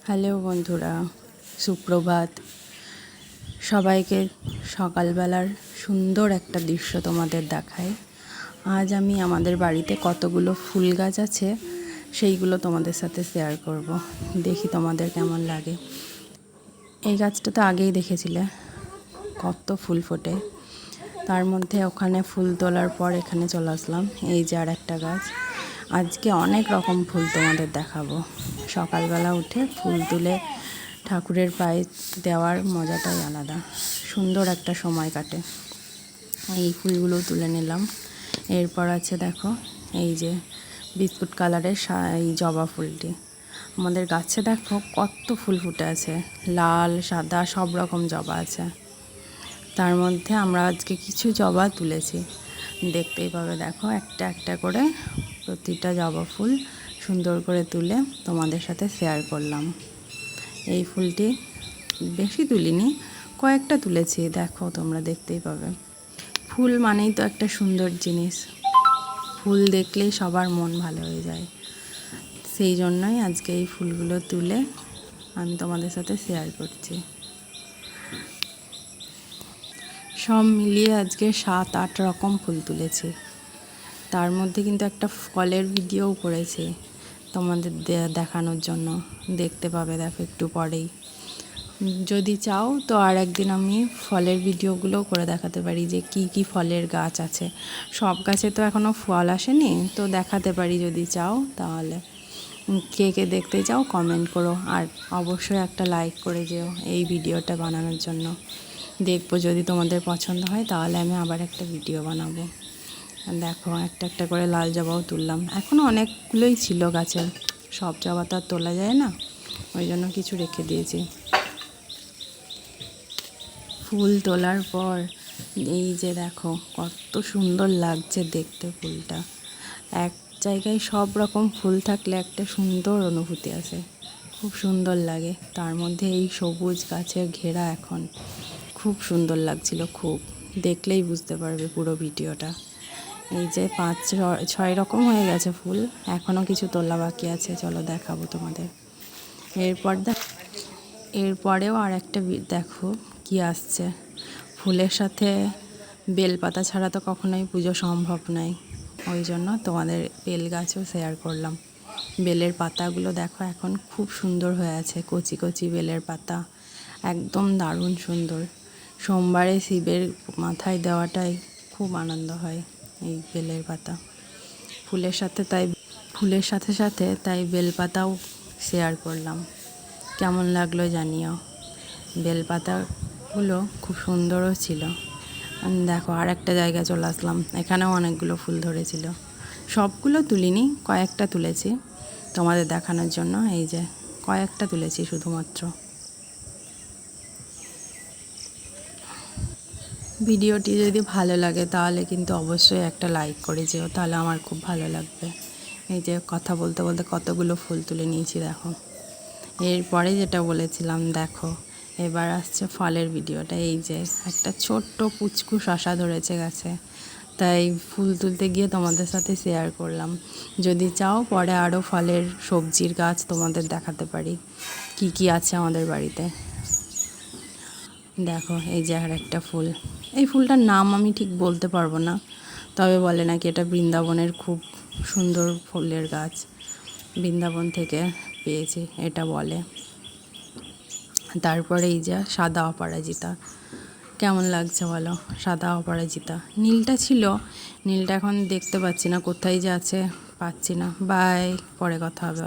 Hello বন্ধুরা, সুপ্রভাত। সবাইকে সকালবেলার সুন্দর একটা দৃশ্য তোমাদের দেখাই। আজ আমি আমাদের বাড়িতে কতগুলো ফুল গাছ আছে সেইগুলো তোমাদের সাথে শেয়ার করব। দেখি তোমাদের কেমন লাগে। এই গাছটা তো আগেই দেখেছিলে, কত ফুল ফোটে। তার মধ্যে ওখানে ফুল তোলার পর এখানে চলে আসলাম। এই যে আর একটা গাছ। আজকে অনেক রকম ফুল তোমাদের দেখাবো। সকালবেলা উঠে ফুল তুলে ঠাকুরের পায়ে দেওয়ার মজাটাই আলাদা। সুন্দর একটা সময় কাটে। এই ফুলগুলো তুলে নিলাম। এরপর আছে দেখো, এই যে বিস্কুট কালারের এই জবা ফুলটি। আমাদের গাছে দেখো কত ফুল ফুটে আছে, লাল সাদা সব রকম জবা আছে। তার মধ্যে আমরা আজকে কিছু জবা তুলেছি, দেখতেই পাবে। দেখো একটা একটা করে প্রতিটা জবা ফুল সুন্দর করে তুলে তোমাদের সাথে শেয়ার করলাম। এই ফুলটি বেশি তুলিনি, কয়েকটা তুলেছি। দেখো তোমরা দেখতেই পাবে। ফুল মানেই তো একটা সুন্দর জিনিস, ফুল দেখলেই সবার মন ভালো হয়ে যায়। সেই জন্যই আজকে এই ফুলগুলো তুলে আমি তোমাদের সাথে শেয়ার করছি। সব মিলিয়ে আজকে 7-8 রকম ফুল তুলেছি। তার মধ্যে কিন্তু একটা ফলের ভিডিও করেছি তোমাদের দেখানোর জন্য, দেখতে পাবে দেখো একটু পরেই। যদি চাও তো আর একদিন আমি ফলের ভিডিওগুলোও করে দেখাতে পারি যে কি কি ফলের গাছ আছে। সব গাছে তো এখনও ফল আসেনি, তো দেখাতে পারি যদি চাও। তাহলে কে কে দেখতে চাও কমেন্ট করো, আর অবশ্যই একটা লাইক করে যেও এই ভিডিওটা বানানোর জন্য। দেখবো যদি তোমাদের পছন্দ হয় তাহলে আমি আবার একটা ভিডিও বানাবো। দেখো একটা একটা করে লাল জবাও তুললাম। এখনও অনেকগুলোই ছিল গাছে, সব জবা তো আর তোলা যায় না, ওই জন্য কিছু রেখে দিয়েছি। ফুল তোলার পর এই যে দেখো কত সুন্দর লাগছে দেখতে ফুলটা। এক জায়গায় সব রকম ফুল থাকলে একটা সুন্দর অনুভূতি আসে, খুব সুন্দর লাগে। তার মধ্যে এই সবুজ গাছের ঘেরা এখন খুব সুন্দর লাগছিল। খুব দেখলেই বুঝতে পারবে পুরো ভিডিওটা। এই যে 5-6 রকম হয়ে গেছে ফুল, এখনও কিছু তোলা বাকি আছে, চলো দেখাবো তোমাদের। এরপরেও আর একটা দেখো কি আসছে। ফুলের সাথে বেলপাতা ছাড়া তো কখনোই পুজো সম্ভব নয়, ওই জন্য তোমাদের বেল গাছও শেয়ার করলাম। বেলের পাতাগুলো দেখো এখন খুব সুন্দর হয়ে আছে, কচি কচি বেলের পাতা, একদম দারুণ সুন্দর। সোমবারে শিবের মাথায় দেওয়াটাই খুব আনন্দ হয় এই বেলের পাতা। ফুলের সাথে সাথে তাই বেলপাতাও শেয়ার করলাম। কেমন লাগলো জানিও। বেলপাতাগুলো খুব সুন্দরও ছিল। দেখো আর একটা জায়গায় চলে আসলাম, এখানেও অনেকগুলো ফুল ধরেছিল। সবগুলো তুলিনি, কয়েকটা তুলেছি তোমাদের দেখানোর জন্য। এই যে কয়েকটা তুলেছি শুধুমাত্র। ভিডিওটি যদি ভালো লাগে তাহলে কিন্তু অবশ্যই একটা লাইক করে যেও, তাহলে আমার খুব ভালো লাগবে। এই যে কথা বলতে বলতে কতগুলো ফুল তুলে নিয়েছি দেখো। এরপরে যেটা বলেছিলাম দেখো, এবার আসছে ফলের ভিডিওটা। এই যে একটা ছোট্ট পুচকু শশা ধরেছে গাছে, তাই ফুল তুলতে গিয়ে তোমাদের সাথে শেয়ার করলাম। যদি চাও পরে আরও ফলের সবজির গাছ তোমাদের দেখাতে পারি কি কি আছে আমাদের বাড়িতে। দেখো এই যে আর একটা ফুল। এই ফুলটার নাম আমি ঠিক বলতে পারবো না, তবে বলে নাকি এটা বৃন্দাবনের খুব সুন্দর ফুলের গাছ, বৃন্দাবন থেকে পেয়েছি এটা বলে। তারপরে এই যে সাদা অপরাজিতা, কেমন লাগছে বলো? সাদা অপরাজিতা। নীলটা ছিল, নীলটা এখন দেখতে পাচ্ছি না, কোথায় যে আছে পাচ্ছি না। বাই, পরে কথা হবে।